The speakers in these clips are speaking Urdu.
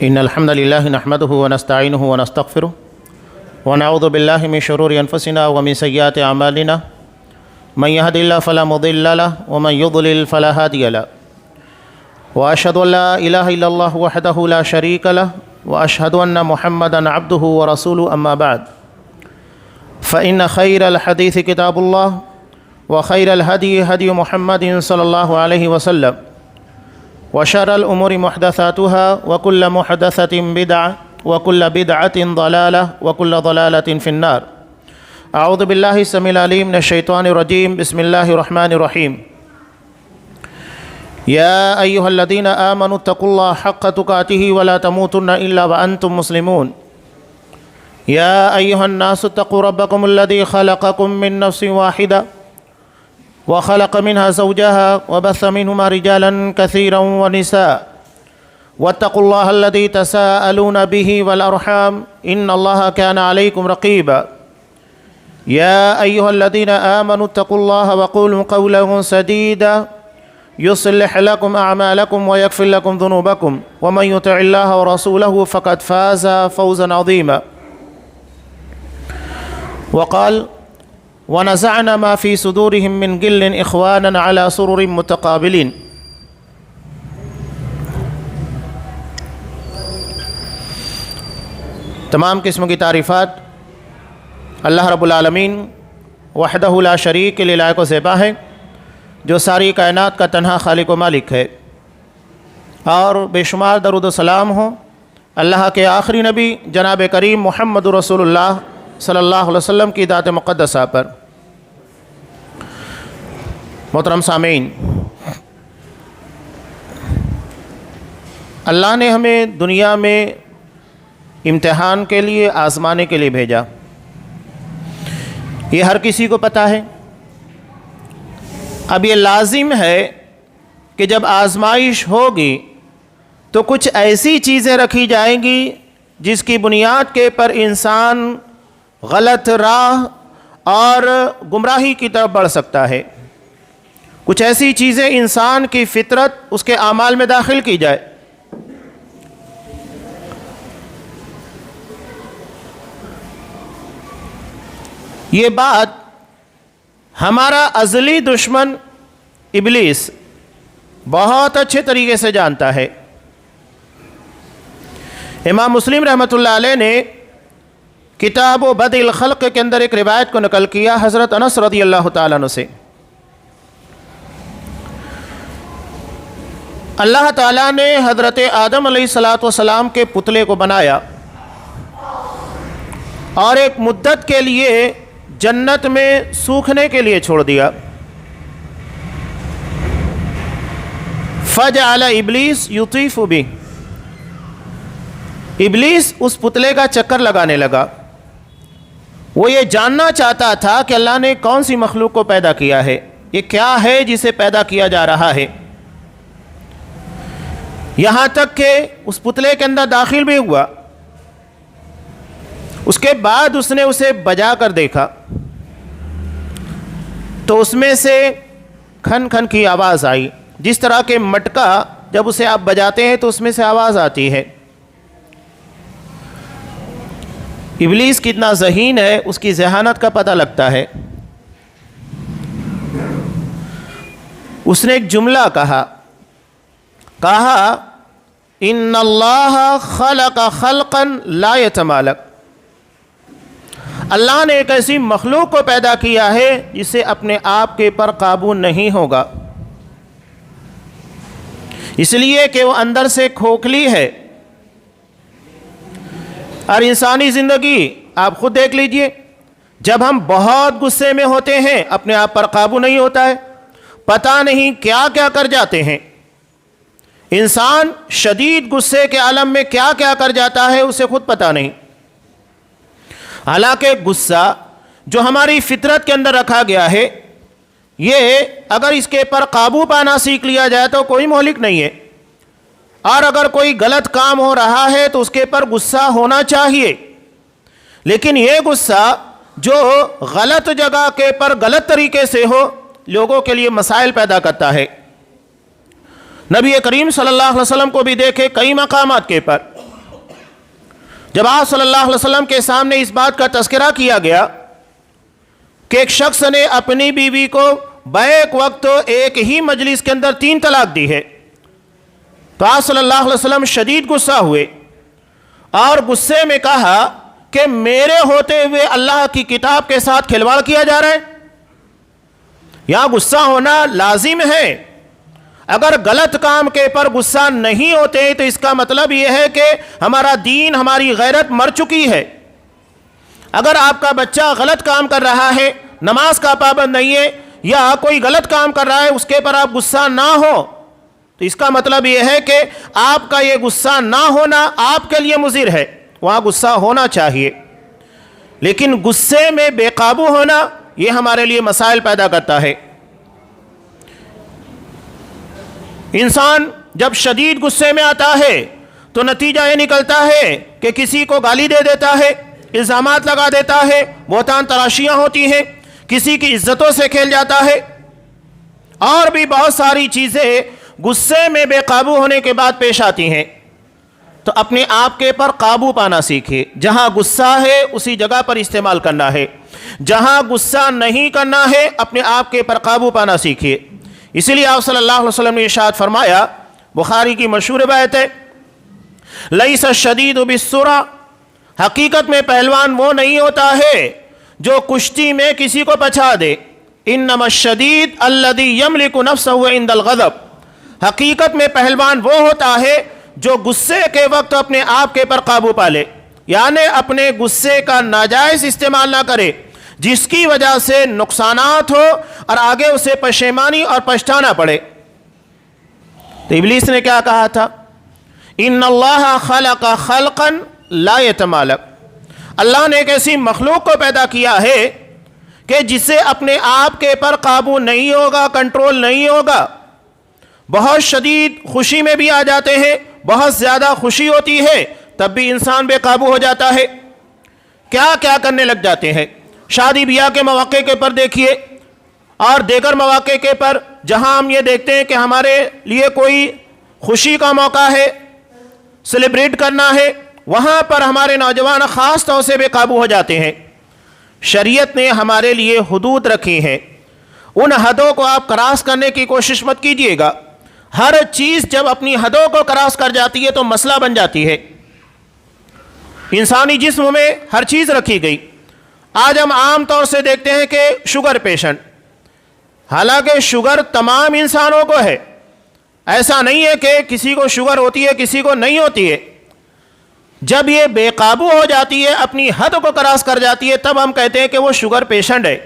إن الحمد لله نحمده ونستعينه ونستغفره ونعوذ بالله من شرور أنفسنا ومن سيئات أعمالنا من يهد الله فلا مضل له ومن يضلل فلا هادي له وأشهد أن لا إله إلا الله وحده لا شريك له وأشهد أن محمدا عبده ورسوله أما بعد فإن خير الحديث كتاب الله وخير الهدي هدي محمد صلى الله عليه وسلم وشر الأمور محدثاتها وكل محدثة بدعة وكل بدعة ضلالة وكل ضلالة في النار. أعوذ بالله السميع العليم من الشيطان الرجيم. بسم الله الرحمن الرحيم. يا أيها الذين آمنوا اتقوا الله حق تقاته ولا تموتن إلا وأنتم مسلمون. يا أيها الناس اتقوا ربكم الذي خلقكم من نفس واحدة وخلق منها زوجها وبث منهما رجالا كثيرا ونساء واتقوا الله الذي تساءلون به والأرحام إن الله كان عليكم رقيبا. يا أيها الذين آمنوا اتقوا الله وقولوا قولا سديدا يصلح لكم أعمالكم ويغفر لكم ذنوبكم ومن يطع الله ورسوله فقد فاز فوزا عظيما. وقال ونزعنا ما في صدورهم من غل إخوانا على سرر متقابلين. تمام قسم کی تعریفات اللہ رب العالمین وحدہ لا شریک کے لیے لائق و زیبا ہے، جو ساری کائنات کا تنہا خالق و مالک ہے، اور بے شمار درود و سلام ہوں اللہ کے آخری نبی جناب کریم محمد رسول اللہ صلی اللہ علیہ وسلم کی ذات مقدسہ پر۔ محترم سامعین، اللہ نے ہمیں دنیا میں امتحان کے لیے، آزمانے کے لیے بھیجا، یہ ہر کسی کو پتہ ہے۔ اب یہ لازم ہے کہ جب آزمائش ہوگی تو کچھ ایسی چیزیں رکھی جائیں گی جس کی بنیاد کے پر انسان غلط راہ اور گمراہی کی طرف بڑھ سکتا ہے۔ کچھ ایسی چیزیں انسان کی فطرت اس کے اعمال میں داخل کی جائے۔ یہ بات ہمارا ازلی دشمن ابلیس بہت اچھے طریقے سے جانتا ہے۔ امام مسلم رحمۃ اللہ علیہ نے کتاب و بدء الخلق کے اندر ایک روایت کو نقل کیا حضرت انس رضی اللہ تعالیٰ عنہ سے۔ اللہ تعالیٰ نے حضرت آدم علیہ السلام کے پتلے کو بنایا اور ایک مدت کے لیے جنت میں سوکھنے کے لیے چھوڑ دیا۔ فجعل ابلیس یطیف بہ، ابلیس اس پتلے کا چکر لگانے لگا۔ وہ یہ جاننا چاہتا تھا کہ اللہ نے کون سی مخلوق کو پیدا کیا ہے، یہ کیا ہے جسے پیدا کیا جا رہا ہے۔ یہاں تک کہ اس پتلے کے اندر داخل بھی ہوا، اس کے بعد اس نے اسے بجا کر دیکھا تو اس میں سے کھن کھن کی آواز آئی، جس طرح کے مٹکا جب اسے آپ بجاتے ہیں تو اس میں سے آواز آتی ہے۔ ابلیس کتنا ذہین ہے، اس کی ذہانت کا پتہ لگتا ہے۔ اس نے ایک جملہ کہا ان اللہ خلق خلقا لا یتمالک، اللہ نے ایک ایسی مخلوق کو پیدا کیا ہے جسے اپنے آپ کے پر قابو نہیں ہوگا، اس لیے کہ وہ اندر سے کھوکھلی ہے۔ اور انسانی زندگی آپ خود دیکھ لیجئے، جب ہم بہت غصے میں ہوتے ہیں اپنے آپ پر قابو نہیں ہوتا ہے، پتہ نہیں کیا کیا کر جاتے ہیں۔ انسان شدید غصے کے عالم میں کیا کیا کر جاتا ہے اسے خود پتہ نہیں۔ حالانکہ غصہ جو ہماری فطرت کے اندر رکھا گیا ہے، یہ اگر اس کے پر قابو پانا سیکھ لیا جائے تو کوئی مہلک نہیں ہے، اور اگر کوئی غلط کام ہو رہا ہے تو اس کے پر غصہ ہونا چاہیے، لیکن یہ غصہ جو غلط جگہ کے پر غلط طریقے سے ہو لوگوں کے لیے مسائل پیدا کرتا ہے۔ نبی کریم صلی اللہ علیہ وسلم کو بھی دیکھے کئی مقامات کے پر جب آپ صلی اللہ علیہ وسلم کے سامنے اس بات کا تذکرہ کیا گیا کہ ایک شخص نے اپنی بیوی کو بیک وقت ایک ہی مجلس کے اندر 3 طلاق دی ہے، تو آپ صلی اللہ علیہ وسلم شدید غصہ ہوئے اور غصے میں کہا کہ میرے ہوتے ہوئے اللہ کی کتاب کے ساتھ کھلواڑ کیا جا رہا ہے۔ یہاں غصہ ہونا لازم ہے۔ اگر غلط کام کے پر غصہ نہیں ہوتے تو اس کا مطلب یہ ہے کہ ہمارا دین، ہماری غیرت مر چکی ہے۔ اگر آپ کا بچہ غلط کام کر رہا ہے، نماز کا پابند نہیں ہے یا کوئی غلط کام کر رہا ہے، اس کے پر آپ غصہ نہ ہو، تو اس کا مطلب یہ ہے کہ آپ کا یہ غصہ نہ ہونا آپ کے لیے مضر ہے، وہاں غصہ ہونا چاہیے۔ لیکن غصے میں بے قابو ہونا یہ ہمارے لیے مسائل پیدا کرتا ہے۔ انسان جب شدید غصے میں آتا ہے تو نتیجہ یہ نکلتا ہے کہ کسی کو گالی دے دیتا ہے، الزامات لگا دیتا ہے، بہتان تراشیاں ہوتی ہیں، کسی کی عزتوں سے کھیل جاتا ہے، اور بھی بہت ساری چیزیں غصے میں بے قابو ہونے کے بعد پیش آتی ہیں۔ تو اپنے آپ کے پر قابو پانا سیکھیے۔ جہاں غصہ ہے اسی جگہ پر استعمال کرنا ہے، جہاں غصہ نہیں کرنا ہے اپنے آپ کے پر قابو پانا سیکھیے۔ اسی لیے آپ صلی اللہ علیہ وسلم نے ارشاد فرمایا، بخاری کی مشہور روایت ہے، لیس الشدید بالسرعہ، حقیقت میں پہلوان وہ نہیں ہوتا ہے جو کشتی میں کسی کو پچھا دے، انما الشدید الذی یملک نفسہ عند الغضب، حقیقت میں پہلوان وہ ہوتا ہے جو غصے کے وقت اپنے آپ کے پر قابو پا لے، یعنی اپنے غصے کا ناجائز استعمال نہ کرے جس کی وجہ سے نقصانات ہو اور آگے اسے پشیمانی اور پچھتانا پڑے۔ تو ابلیس نے کیا کہا تھا؟ ان اللہ خلق خلقا لا یتمالک، اللہ نے ایک ایسی مخلوق کو پیدا کیا ہے کہ جسے اپنے آپ کے پر قابو نہیں ہوگا، کنٹرول نہیں ہوگا، بہت شدید خوشی میں بھی آ جاتے ہیں، بہت زیادہ خوشی ہوتی ہے تب بھی انسان بے قابو ہو جاتا ہے، کیا کیا کرنے لگ جاتے ہیں۔ شادی بیاہ کے مواقع کے پر دیکھیے اور دیگر مواقع کے پر جہاں ہم یہ دیکھتے ہیں کہ ہمارے لیے کوئی خوشی کا موقع ہے، سیلیبریٹ کرنا ہے، وہاں پر ہمارے نوجوان خاص طور سے بے قابو ہو جاتے ہیں۔ شریعت نے ہمارے لیے حدود رکھی ہیں، ان حدوں کو آپ کراس کرنے کی کوشش مت کیجیے گا۔ ہر چیز جب اپنی حدوں کو کراس کر جاتی ہے تو مسئلہ بن جاتی ہے۔ انسانی جسم میں ہر چیز رکھی گئی۔ آج ہم عام طور سے دیکھتے ہیں کہ شوگر پیشنٹ، حالانکہ شوگر تمام انسانوں کو ہے، ایسا نہیں ہے کہ کسی کو شوگر ہوتی ہے کسی کو نہیں ہوتی ہے۔ جب یہ بے قابو ہو جاتی ہے، اپنی حد کو کراس کر جاتی ہے، تب ہم کہتے ہیں کہ وہ شوگر پیشنٹ ہے،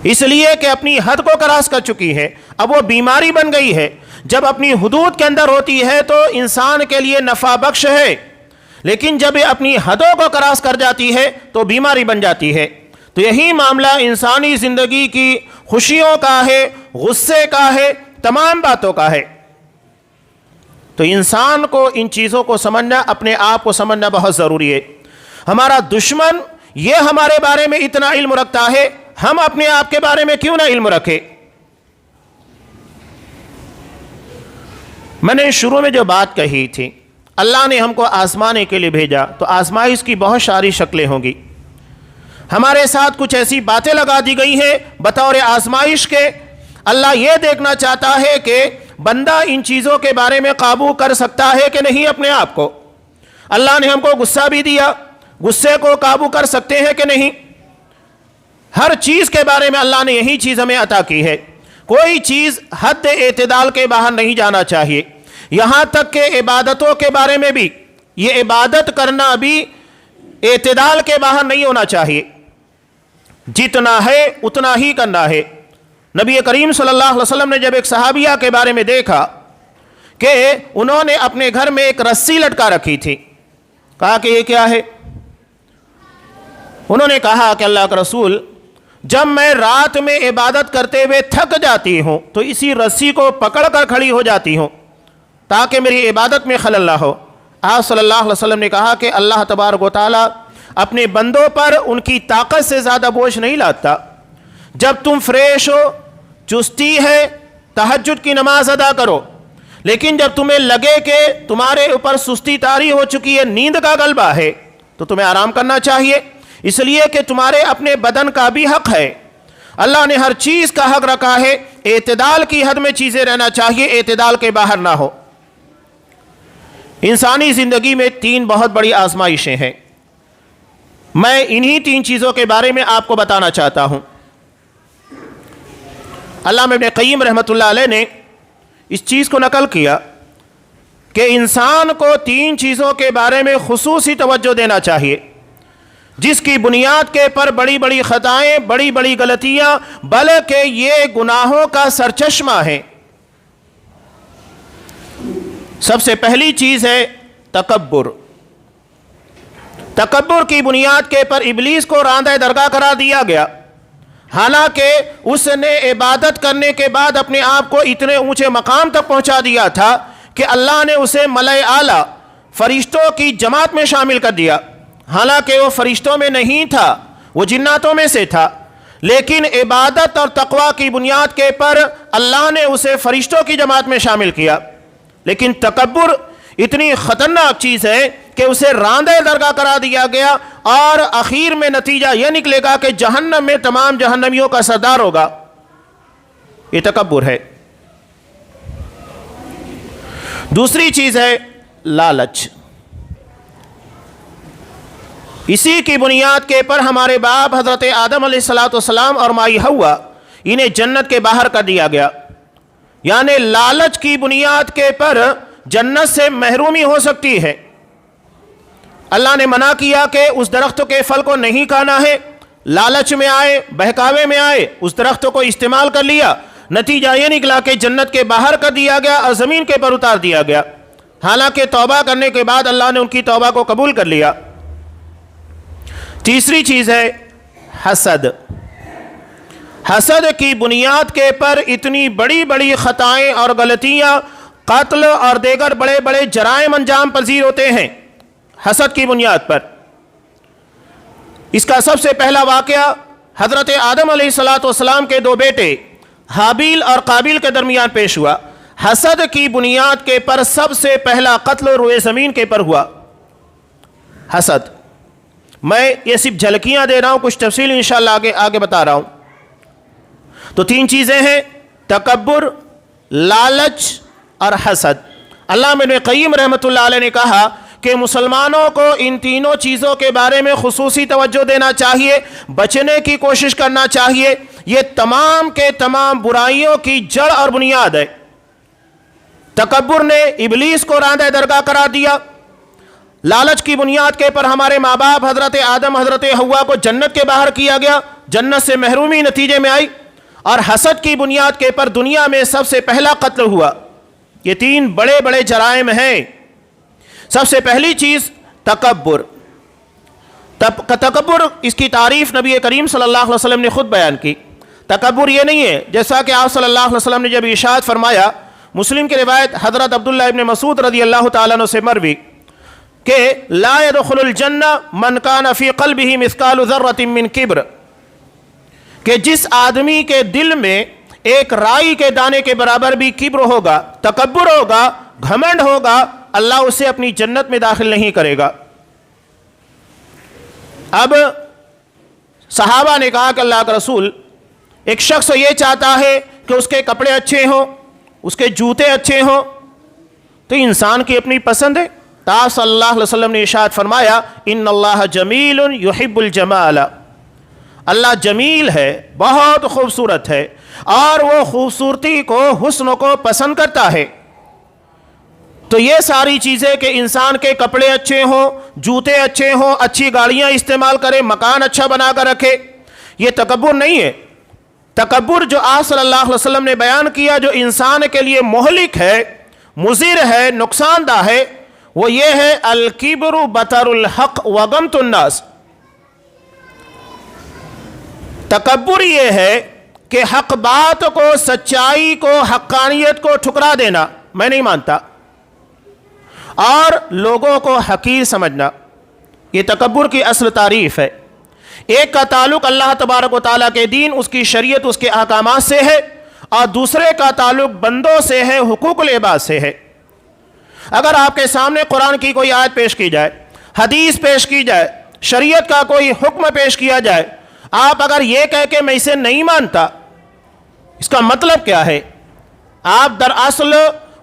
اس لیے کہ اپنی حد کو کراس کر چکی ہے، اب وہ بیماری بن گئی ہے۔ جب اپنی حدود کے اندر ہوتی ہے تو انسان کے لیے نفع بخش ہے، لیکن جب یہ اپنی حدوں کو کراس کر جاتی ہے تو بیماری بن جاتی ہے۔ تو یہی معاملہ انسانی زندگی کی خوشیوں کا ہے، غصے کا ہے، تمام باتوں کا ہے۔ تو انسان کو ان چیزوں کو سمجھنا، اپنے آپ کو سمجھنا بہت ضروری ہے۔ ہمارا دشمن یہ ہمارے بارے میں اتنا علم رکھتا ہے، ہم اپنے آپ کے بارے میں کیوں نہ علم رکھے؟ میں نے شروع میں جو بات کہی تھی، اللہ نے ہم کو آزمانے کے لیے بھیجا، تو آزمائش کی بہت ساری شکلیں ہوں گی۔ ہمارے ساتھ کچھ ایسی باتیں لگا دی گئی ہیں بطور آزمائش کے۔ اللہ یہ دیکھنا چاہتا ہے کہ بندہ ان چیزوں کے بارے میں قابو کر سکتا ہے کہ نہیں اپنے آپ کو۔ اللہ نے ہم کو غصہ بھی دیا، غصے کو قابو کر سکتے ہیں کہ نہیں؟ ہر چیز کے بارے میں اللہ نے یہی چیز ہمیں عطا کی ہے۔ کوئی چیز حد اعتدال کے باہر نہیں جانا چاہیے، یہاں تک کہ عبادتوں کے بارے میں بھی، یہ عبادت کرنا بھی اعتدال کے باہر نہیں ہونا چاہیے، جتنا ہے اتنا ہی کرنا ہے۔ نبی کریم صلی اللہ علیہ وسلم نے جب ایک صحابیہ کے بارے میں دیکھا کہ انہوں نے اپنے گھر میں ایک رسی لٹکا رکھی تھی، کہا کہ یہ کیا ہے؟ انہوں نے کہا کہ اللہ کا رسول، جب میں رات میں عبادت کرتے ہوئے تھک جاتی ہوں تو اسی رسی کو پکڑ کر کھڑی ہو جاتی ہوں تاکہ میری عبادت میں خلل نہ ہو۔ آپ صلی اللہ علیہ وسلم نے کہا کہ اللہ تبارک و تعالیٰ اپنے بندوں پر ان کی طاقت سے زیادہ بوجھ نہیں لاتا۔ جب تم فریش ہو، چستی ہے، تہجد کی نماز ادا کرو، لیکن جب تمہیں لگے کہ تمہارے اوپر سستی طاری ہو چکی ہے، نیند کا غلبہ ہے، تو تمہیں آرام کرنا چاہیے، اس لیے کہ تمہارے اپنے بدن کا بھی حق ہے۔ اللہ نے ہر چیز کا حق رکھا ہے، اعتدال کی حد میں چیزیں رہنا چاہیے، اعتدال کے باہر نہ ہو۔ انسانی زندگی میں 3 بہت بڑی آزمائشیں ہیں، میں انہی 3 چیزوں کے بارے میں آپ کو بتانا چاہتا ہوں۔ علامہ ابن قیم رحمۃ اللہ علیہ نے اس چیز کو نقل کیا کہ انسان کو 3 چیزوں کے بارے میں خصوصی توجہ دینا چاہیے، جس کی بنیاد کے پر بڑی بڑی خطائیں، بڑی بڑی غلطیاں، بلکہ یہ گناہوں کا سرچشمہ ہیں۔ سب سے پہلی چیز ہے تکبر۔ تکبر کی بنیاد کے پر ابلیس کو راندہ درگاہ قرار دیا گیا، حالانکہ اس نے عبادت کرنے کے بعد اپنے آپ کو اتنے اونچے مقام تک پہنچا دیا تھا کہ اللہ نے اسے ملائے اعلیٰ فرشتوں کی جماعت میں شامل کر دیا، حالانکہ وہ فرشتوں میں نہیں تھا، وہ جناتوں میں سے تھا، لیکن عبادت اور تقوی کی بنیاد کے پر اللہ نے اسے فرشتوں کی جماعت میں شامل کیا۔ لیکن تکبر اتنی خطرناک چیز ہے کہ اسے راندہ درگاہ قرار دیا گیا، اور آخر میں نتیجہ یہ نکلے گا کہ جہنم میں تمام جہنمیوں کا سردار ہوگا۔ یہ تکبر ہے۔ دوسری چیز ہے لالچ۔ اسی کی بنیاد کے پر ہمارے باپ حضرت آدم علیہ السلام اور مائی حوا، انہیں جنت کے باہر کر دیا گیا، یعنی لالچ کی بنیاد کے پر جنت سے محرومی ہو سکتی ہے۔ اللہ نے منع کیا کہ اس درخت کے پھل کو نہیں کھانا ہے، لالچ میں آئے، بہکاوے میں آئے، اس درخت کو استعمال کر لیا، نتیجہ یہ نکلا کہ جنت کے باہر کر دیا گیا اور زمین کے پر اتار دیا گیا، حالانکہ توبہ کرنے کے بعد اللہ نے ان کی توبہ کو قبول کر لیا۔ تیسری چیز ہے حسد۔ حسد کی بنیاد کے پر اتنی بڑی بڑی خطائیں اور غلطیاں، قتل اور دیگر بڑے بڑے جرائم انجام پذیر ہوتے ہیں حسد کی بنیاد پر۔ اس کا سب سے پہلا واقعہ حضرت آدم علیہ السلام کے 2 بیٹے حابیل اور قابیل کے درمیان پیش ہوا۔ حسد کی بنیاد کے پر سب سے پہلا قتل روئے زمین کے پر ہوا، حسد۔ میں یہ صرف جھلکیاں دے رہا ہوں، کچھ تفصیل انشاءاللہ آگے بتا رہا ہوں۔ تو 3 چیزیں ہیں، تکبر، لالچ اور حسد۔ علامہ ابن قیم رحمۃ اللہ علیہ نے کہا کہ مسلمانوں کو ان تینوں چیزوں کے بارے میں خصوصی توجہ دینا چاہیے، بچنے کی کوشش کرنا چاہیے۔ یہ تمام کے تمام برائیوں کی جڑ اور بنیاد ہے۔ تکبر نے ابلیس کو راندہ درگاہ قرار دیا، لالچ کی بنیاد کے پر ہمارے ماں باپ حضرت آدم حضرت حوا کو جنت کے باہر کیا گیا، جنت سے محرومی نتیجے میں آئی، اور حسد کی بنیاد کے پر دنیا میں سب سے پہلا قتل ہوا۔ یہ 3 بڑے بڑے جرائم ہیں۔ سب سے پہلی چیز تکبر۔ تکبر، اس کی تعریف نبی کریم صلی اللہ علیہ وسلم نے خود بیان کی۔ تکبر یہ نہیں ہے جیسا کہ آپ صلی اللہ علیہ وسلم نے جب ارشاد فرمایا، مسلم کی روایت حضرت عبداللہ ابن مسعود رضی اللہ تعالیٰ عنہ سے مروی کہ لا يدخل الجنہ من کان فی قلبہ مثقال ذرۃ من کبر، کہ جس آدمی کے دل میں ایک رائی کے دانے کے برابر بھی کبر ہوگا، تکبر ہوگا، گھمنڈ ہوگا، اللہ اسے اپنی جنت میں داخل نہیں کرے گا۔ اب صحابہ نے کہا کہ اللہ کا رسول، ایک شخص یہ چاہتا ہے کہ اس کے کپڑے اچھے ہوں، اس کے جوتے اچھے ہوں، تو انسان کی اپنی پسند ہے۔ تو آپ صلی اللہ علیہ وسلم نے ارشاد فرمایا، ان اللہ جمیل یحب الجمال، اللہ جمیل ہے، بہت خوبصورت ہے، اور وہ خوبصورتی کو، حسن کو پسند کرتا ہے۔ تو یہ ساری چیزیں کہ انسان کے کپڑے اچھے ہوں، جوتے اچھے ہوں، اچھی گاڑیاں استعمال کرے، مکان اچھا بنا کر رکھے، یہ تکبر نہیں ہے۔ تکبر جو آپ صلی اللہ علیہ وسلم نے بیان کیا، جو انسان کے لیے مہلک ہے، مضر ہے، نقصان دہ ہے، وہ یہ ہے الکبر بطر الحق وغمط الناس۔ تکبر یہ ہے کہ حق بات کو، سچائی کو، حقانیت کو ٹھکرا دینا، میں نہیں مانتا، اور لوگوں کو حقیر سمجھنا، یہ تکبر کی اصل تعریف ہے۔ ایک کا تعلق اللہ تبارک و تعالیٰ کے دین، اس کی شریعت، اس کے احکامات سے ہے، اور دوسرے کا تعلق بندوں سے ہے، حقوق العباد سے ہے۔ اگر آپ کے سامنے قرآن کی کوئی آیت پیش کی جائے، حدیث پیش کی جائے، شریعت کا کوئی حکم پیش کیا جائے، آپ اگر یہ کہہ کہ میں اسے نہیں مانتا، اس کا مطلب کیا ہے؟ آپ دراصل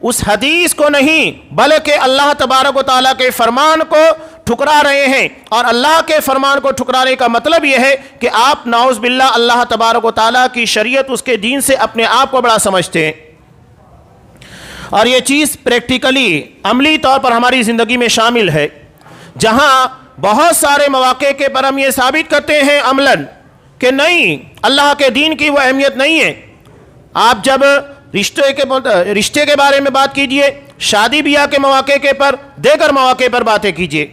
اس حدیث کو نہیں بلکہ اللہ تبارک و تعالیٰ کے فرمان کو ٹھکرا رہے ہیں، اور اللہ کے فرمان کو ٹھکرانے کا مطلب یہ ہے کہ آپ نعوذ باللہ اللہ تبارک و تعالیٰ کی شریعت، اس کے دین سے اپنے آپ کو بڑا سمجھتے ہیں۔ اور یہ چیز پریکٹیکلی عملی طور پر ہماری زندگی میں شامل ہے، جہاں بہت سارے مواقع کے پر ہم یہ ثابت کرتے ہیں عملاً کہ نہیں، اللہ کے دین کی وہ اہمیت نہیں ہے۔ آپ جب رشتے کے بارے میں بات کیجئے، شادی بیاہ کے مواقع کے پر، دیگر مواقع پر باتیں کیجئے،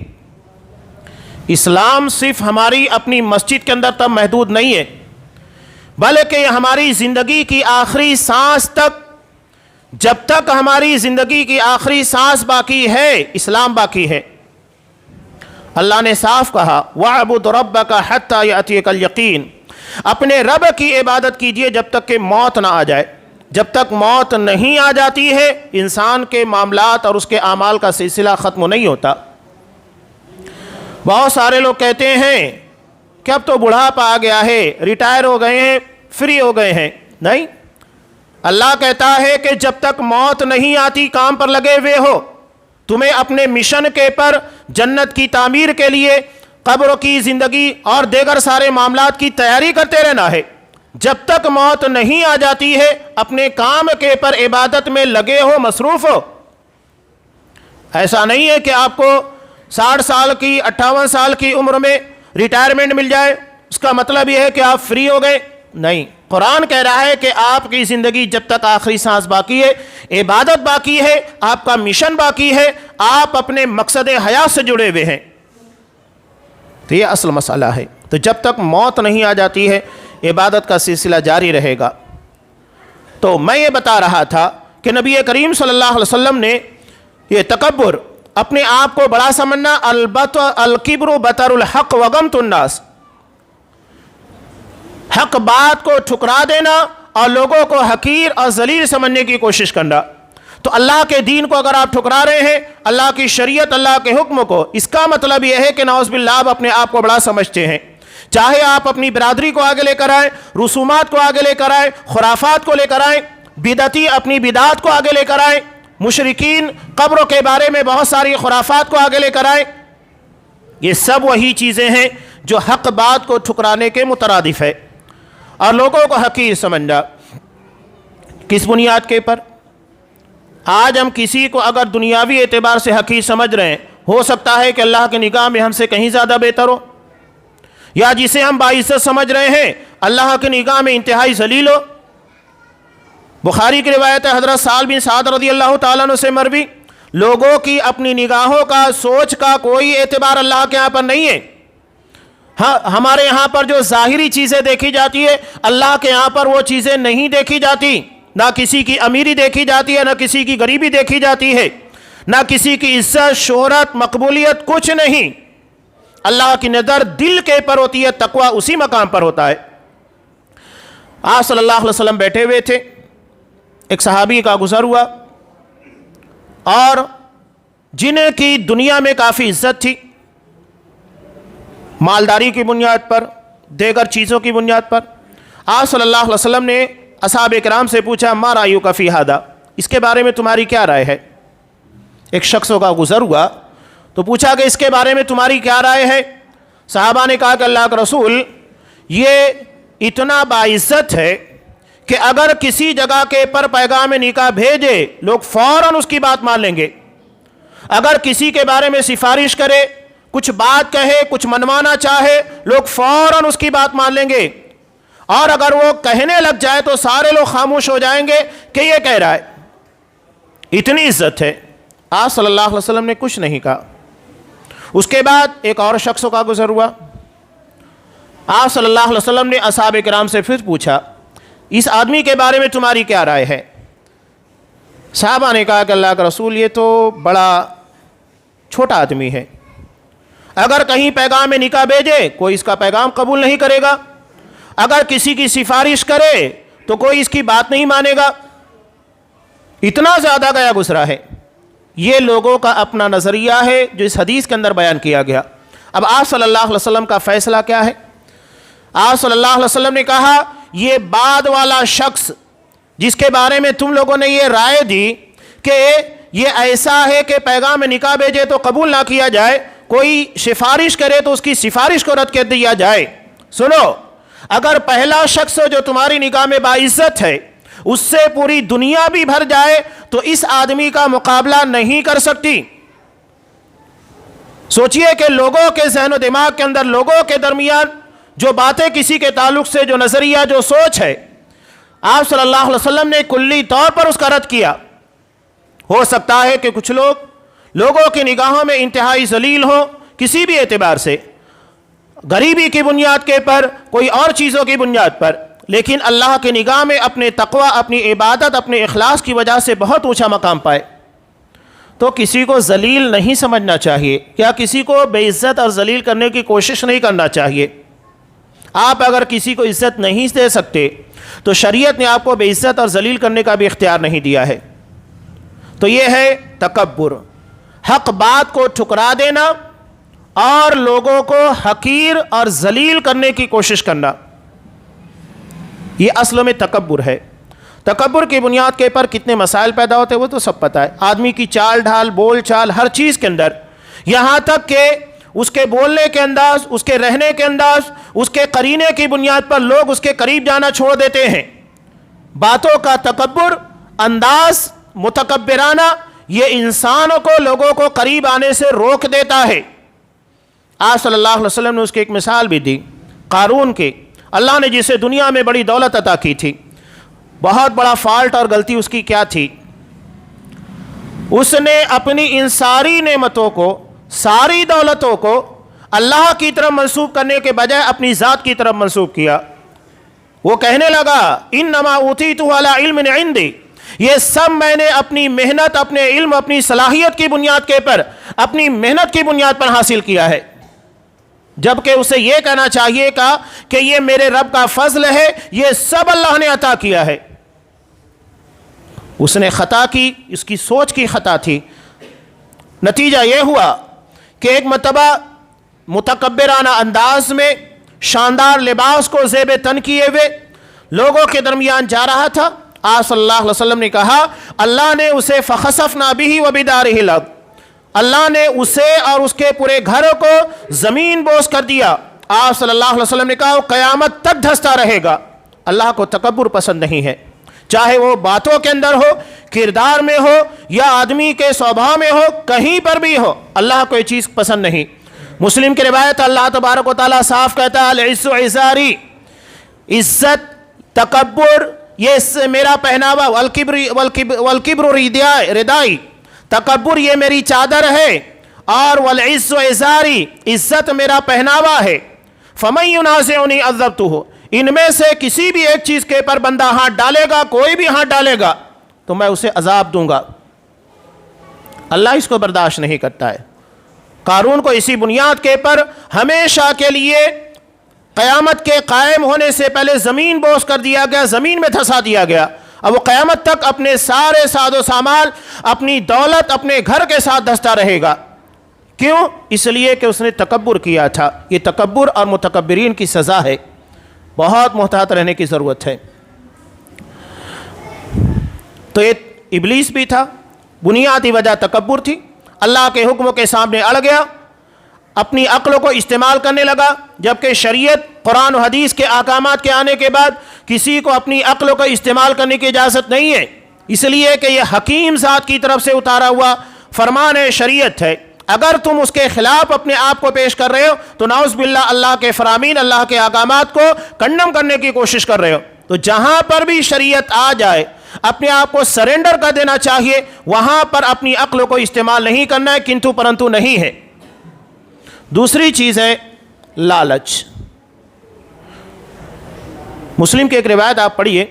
اسلام صرف ہماری اپنی مسجد کے اندر تب محدود نہیں ہے، بلکہ یہ ہماری زندگی کی آخری سانس تک، جب تک ہماری زندگی کی آخری سانس باقی ہے، اسلام باقی ہے۔ اللہ نے صاف کہا وَاعْبُدْ رَبَّكَ حَتَّى يَأْتِيَكَ الْيَقِينُ، اپنے رب کی عبادت کیجئے جب تک کہ موت نہ آ جائے۔ جب تک موت نہیں آ جاتی ہے، انسان کے معاملات اور اس کے اعمال کا سلسلہ ختم نہیں ہوتا۔ بہت سارے لوگ کہتے ہیں کہ اب تو بڑھاپا آ گیا ہے، ریٹائر ہو گئے ہیں، فری ہو گئے ہیں۔ نہیں، اللہ کہتا ہے کہ جب تک موت نہیں آتی کام پر لگے ہوئے ہو، تمہیں اپنے مشن کے پر جنت کی تعمیر کے لیے قبر کی زندگی اور دیگر سارے معاملات کی تیاری کرتے رہنا ہے۔ جب تک موت نہیں آ جاتی ہے اپنے کام کے پر عبادت میں لگے ہو، مصروف ہو۔ ایسا نہیں ہے کہ آپ کو 60 سال کی 58 سال کی عمر میں ریٹائرمنٹ مل جائے، اس کا مطلب یہ ہے کہ آپ فری ہو گئے۔ نہیں، قرآن کہہ رہا ہے کہ آپ کی زندگی جب تک آخری سانس باقی ہے، عبادت باقی ہے، آپ کا مشن باقی ہے، آپ اپنے مقصد حیات سے جڑے ہوئے ہیں۔ تو یہ اصل مسئلہ ہے۔ تو جب تک موت نہیں آ جاتی ہے عبادت کا سلسلہ جاری رہے گا۔ تو میں یہ بتا رہا تھا کہ نبی کریم صلی اللہ علیہ وسلم نے یہ تکبر، اپنے آپ کو بڑا سمجھنا، الکبر بطر الحق وغمط الناس، حق بات کو ٹھکرا دینا اور لوگوں کو حقیر اور ذلیل سمجھنے کی کوشش کرنا۔ تو اللہ کے دین کو اگر آپ ٹھکرا رہے ہیں، اللہ کی شریعت، اللہ کے حکم کو، اس کا مطلب یہ ہے کہ نعوذ باللہ آپ اپنے آپ کو بڑا سمجھتے ہیں۔ چاہے آپ اپنی برادری کو آگے لے کر آئیں، رسومات کو آگے لے کر آئیں، خرافات کو لے کر آئیں، بدعتی اپنی بدعات کو آگے لے کر آئیں، مشرکین قبروں کے بارے میں بہت ساری خرافات کو آگے لے کر آئیں، یہ سب وہی چیزیں ہیں جو حق بات کو ٹھکرانے کے مترادف ہے اور لوگوں کو حقیر سمجھنا۔ کس بنیاد کے پر؟ آج ہم کسی کو اگر دنیاوی اعتبار سے حقیر سمجھ رہے ہیں، ہو سکتا ہے کہ اللہ کی نگاہ میں ہم سے کہیں زیادہ بہتر ہو، یا جسے ہم باعزت سمجھ رہے ہیں اللہ کی نگاہ میں انتہائی ذلیل ہو۔ بخاری کی روایت ہے حضرت سہل بن سعد رضی اللہ تعالیٰ عنہ سے مروی، لوگوں کی اپنی نگاہوں کا، سوچ کا کوئی اعتبار اللہ کے یہاں پر نہیں ہے۔ ہاں، ہمارے یہاں پر جو ظاہری چیزیں دیکھی جاتی ہے، اللہ کے یہاں پر وہ چیزیں نہیں دیکھی جاتی۔ نہ کسی کی امیری دیکھی جاتی ہے، نہ کسی کی غریبی دیکھی جاتی ہے، نہ کسی کی عزت، شہرت، مقبولیت، کچھ نہیں۔ اللہ کی نظر دل کے پر ہوتی ہے، تقوی اسی مقام پر ہوتا ہے۔ آپ صلی اللہ علیہ وسلم بیٹھے ہوئے تھے، ایک صحابی کا گزر ہوا، اور جن کی دنیا میں کافی عزت تھی، مالداری کی بنیاد پر، دیگر چیزوں کی بنیاد پر، آپ صلی اللہ علیہ وسلم نے اصحاب کرام سے پوچھا ما رأیک فی ھذا، اس کے بارے میں تمہاری کیا رائے ہے؟ ایک شخص کا گزر ہوا تو پوچھا کہ اس کے بارے میں تمہاری کیا رائے ہے؟ صحابہ نے کہا کہ اللہ کا رسول، یہ اتنا باعزت ہے کہ اگر کسی جگہ کے پر پیغام نکاح بھیجے لوگ فوراً اس کی بات مان لیں گے، اگر کسی کے بارے میں سفارش کرے، کچھ بات کہے، کچھ منوانا چاہے، لوگ فوراً اس کی بات مان لیں گے، اور اگر وہ کہنے لگ جائے تو سارے لوگ خاموش ہو جائیں گے کہ یہ کہہ رہا ہے۔ اتنی عزت ہے۔ آپ صلی اللہ علیہ وسلم نے کچھ نہیں کہا۔ اس کے بعد ایک اور شخص کا گزر ہوا، آپ صلی اللہ علیہ وسلم نے اصحاب کرام سے پھر پوچھا اس آدمی کے بارے میں تمہاری کیا رائے ہے؟ صحابہ نے کہا کہ اللہ کا رسول، یہ تو بڑا چھوٹا آدمی ہے، اگر کہیں پیغام نکاح بھیجے کوئی اس کا پیغام قبول نہیں کرے گا، اگر کسی کی سفارش کرے تو کوئی اس کی بات نہیں مانے گا. اتنا زیادہ گیا گزرا ہے. یہ لوگوں کا اپنا نظریہ ہے جو اس حدیث کے اندر بیان کیا گیا. اب آپ صلی اللہ علیہ وسلم کا فیصلہ کیا ہے؟ آپ صلی اللہ علیہ وسلم نے کہا یہ بعد والا شخص جس کے بارے میں تم لوگوں نے یہ رائے دی کہ یہ ایسا ہے کہ پیغام نکاح بھیجے تو قبول نہ کیا جائے, کوئی سفارش کرے تو اس کی سفارش کو رد کر دیا جائے. سنو, اگر پہلا شخص جو تمہاری نگاہ میں باعزت ہے اس سے پوری دنیا بھی بھر جائے تو اس آدمی کا مقابلہ نہیں کر سکتی. سوچئے کہ لوگوں کے ذہن و دماغ کے اندر, لوگوں کے درمیان جو باتیں کسی کے تعلق سے, جو نظریہ, جو سوچ ہے, آپ صلی اللہ علیہ وسلم نے کلی طور پر اس کا رد کیا. ہو سکتا ہے کہ کچھ لوگوں کی نگاہوں میں انتہائی ذلیل ہو کسی بھی اعتبار سے, غریبی کی بنیاد کے پر, کوئی اور چیزوں کی بنیاد پر, لیکن اللہ کی نگاہ میں اپنے تقوی, اپنی عبادت, اپنے اخلاص کی وجہ سے بہت اونچا مقام پائے. تو کسی کو ذلیل نہیں سمجھنا چاہیے, یا کسی کو بے عزت اور ذلیل کرنے کی کوشش نہیں کرنا چاہیے. آپ اگر کسی کو عزت نہیں دے سکتے تو شریعت نے آپ کو بے عزت اور ذلیل کرنے کا بھی اختیار نہیں دیا ہے. تو یہ ہے تکبر, حق بات کو ٹھکرا دینا اور لوگوں کو حقیر اور ذلیل کرنے کی کوشش کرنا, یہ اصل میں تکبر ہے. تکبر کی بنیاد کے پر کتنے مسائل پیدا ہوتے ہیں وہ تو سب پتہ ہے. آدمی کی چال ڈھال, بول چال, ہر چیز کے اندر, یہاں تک کہ اس کے بولنے کے انداز, اس کے رہنے کے انداز, اس کے قرینے کی بنیاد پر لوگ اس کے قریب جانا چھوڑ دیتے ہیں. باتوں کا تکبر, انداز متکبرانہ, یہ انسانوں کو, لوگوں کو قریب آنے سے روک دیتا ہے. آپ صلی اللہ علیہ وسلم نے اس کی ایک مثال بھی دی, قارون کی. اللہ نے جسے دنیا میں بڑی دولت عطا کی تھی, بہت بڑا فالٹ اور غلطی اس کی کیا تھی؟ اس نے اپنی ان ساری نعمتوں کو, ساری دولتوں کو اللہ کی طرف منسوب کرنے کے بجائے اپنی ذات کی طرف منسوب کیا. وہ کہنے لگا انما اوتیتہ علی علم عندی, یہ سب میں نے اپنی محنت, اپنے علم, اپنی صلاحیت کی بنیاد کے پر, اپنی محنت کی بنیاد پر حاصل کیا ہے. جبکہ اسے یہ کہنا چاہیے کہ یہ میرے رب کا فضل ہے, یہ سب اللہ نے عطا کیا ہے. اس نے خطا کی, اس کی سوچ کی خطا تھی. نتیجہ یہ ہوا کہ ایک مرتبہ متکبرانہ انداز میں, شاندار لباس کو زیب تن کیے ہوئے لوگوں کے درمیان جا رہا تھا. آپ صلی اللہ علیہ وسلم نے کہا اللہ نے اسے فخسفنا بہ وبدارہ الارض, اللہ نے اسے اور اس کے پورے گھر کو زمین بوس کر دیا. آپ صلی اللہ علیہ وسلم نے کہا وہ قیامت تک دھستا رہے گا. اللہ کو تکبر پسند نہیں ہے, چاہے وہ باتوں کے اندر ہو, کردار میں ہو, یا آدمی کے سوبھاؤ میں ہو, کہیں پر بھی ہو, اللہ کو یہ چیز پسند نہیں. مسلم کی روایت اللہ تبارک و تعالیٰ صاف کہتا ہے العز ازاری, عزت, تکبر یہ میرا پہناوا, والکبر ردائی, تکبر یہ میری چادر ہے, اور والعز ازاری, عزت میرا پہناوا ہے. فمن ینازعنی عذبتہ, ان میں سے کسی بھی ایک چیز کے پر بندہ ہاتھ ڈالے گا, کوئی بھی ہاتھ ڈالے گا تو میں اسے عذاب دوں گا. اللہ اس کو برداشت نہیں کرتا ہے. قارون کو اسی بنیاد کے پر ہمیشہ کے لیے قیامت کے قائم ہونے سے پہلے زمین بوس کر دیا گیا, زمین میں دھسا دیا گیا. اب وہ قیامت تک اپنے سارے ساز و سامان, اپنی دولت, اپنے گھر کے ساتھ دھستا رہے گا. کیوں؟ اس لیے کہ اس نے تکبر کیا تھا. یہ تکبر اور متکبرین کی سزا ہے, بہت محتاط رہنے کی ضرورت ہے. تو یہ ابلیس بھی تھا, بنیادی وجہ تکبر تھی. اللہ کے حکموں کے سامنے اڑ گیا, اپنی عقل کو استعمال کرنے لگا, جبکہ شریعت, قرآن و حدیث کے احکامات کے آنے کے بعد کسی کو اپنی عقل کو استعمال کرنے کی اجازت نہیں ہے, اس لیے کہ یہ حکیم ذات کی طرف سے اتارا ہوا فرمان ہے, شریعت ہے. اگر تم اس کے خلاف اپنے آپ کو پیش کر رہے ہو تو نعوذ باللہ اللہ کے فرامین, اللہ کے احکامات کو کنڈم کرنے کی کوشش کر رہے ہو. تو جہاں پر بھی شریعت آ جائے اپنے آپ کو سرنڈر کر دینا چاہیے, وہاں پر اپنی عقل کو استعمال نہیں کرنا ہے, کنتو پرنتو نہیں ہے. دوسری چیز ہے لالچ. مسلم کی ایک روایت آپ پڑھیے,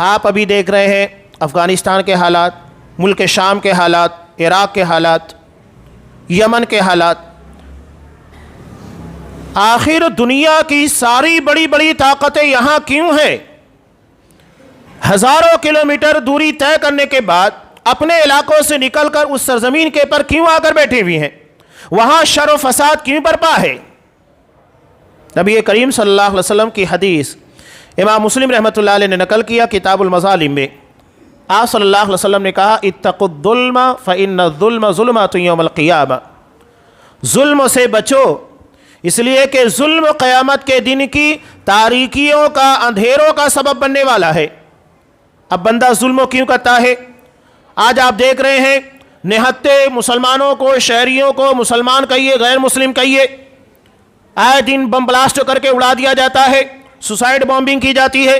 آپ ابھی دیکھ رہے ہیں افغانستان کے حالات, ملک شام کے حالات, عراق کے حالات, یمن کے حالات. آخر دنیا کی ساری بڑی بڑی طاقتیں یہاں کیوں ہیں؟ ہزاروں کلومیٹر دوری طے کرنے کے بعد اپنے علاقوں سے نکل کر اس سرزمین کے پر کیوں آ کر بیٹھے ہوئے ہیں؟ وہاں شر و فساد کیوں برپا ہے؟ نبی کریم صلی اللہ علیہ وسلم کی حدیث امام مسلم رحمۃ اللہ علیہ نے نقل کیا کتاب المظالم میں، آپ صلی اللہ علیہ وسلم نے کہا اتقوا الظلم فإن الظلم ظلمات یوم القیامہ، ظلم سے بچو اس لیے کہ ظلم قیامت کے دن کی تاریکیوں کا، اندھیروں کا سبب بننے والا ہے۔ اب بندہ ظلم کیوں کرتا ہے؟ آج آپ دیکھ رہے ہیں نہتے مسلمانوں کو، شہریوں کو مسلمان کہیے غیر مسلم کہیے، آئے دن بم بلاسٹ کر کے اڑا دیا جاتا ہے، سوسائڈ بامبنگ کی جاتی ہے۔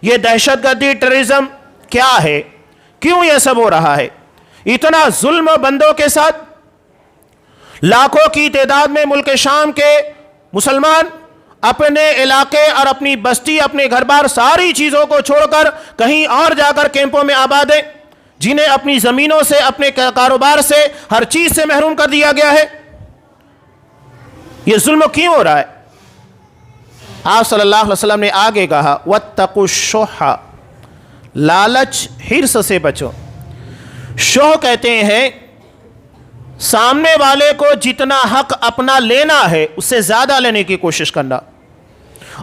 یہ دہشت گردی، ٹیررزم کیا ہے؟ کیوں یہ سب ہو رہا ہے؟ اتنا ظلم بندوں کے ساتھ، لاکھوں کی تعداد میں ملک شام کے مسلمان اپنے علاقے اور اپنی بستی، اپنے گھر بار، ساری چیزوں کو چھوڑ کر کہیں اور جا کر کیمپوں میں آباد ہیں، جنہیں اپنی زمینوں سے، اپنے کاروبار سے، ہر چیز سے محروم کر دیا گیا ہے۔ یہ ظلم کیوں ہو رہا ہے؟ آپ صلی اللہ علیہ وسلم نے آگے کہا وَاتَّقُوا الشُّحَّ، لالچ، حرص سے بچو۔ شح کہتے ہیں سامنے والے کو جتنا حق اپنا لینا ہے اس سے زیادہ لینے کی کوشش کرنا،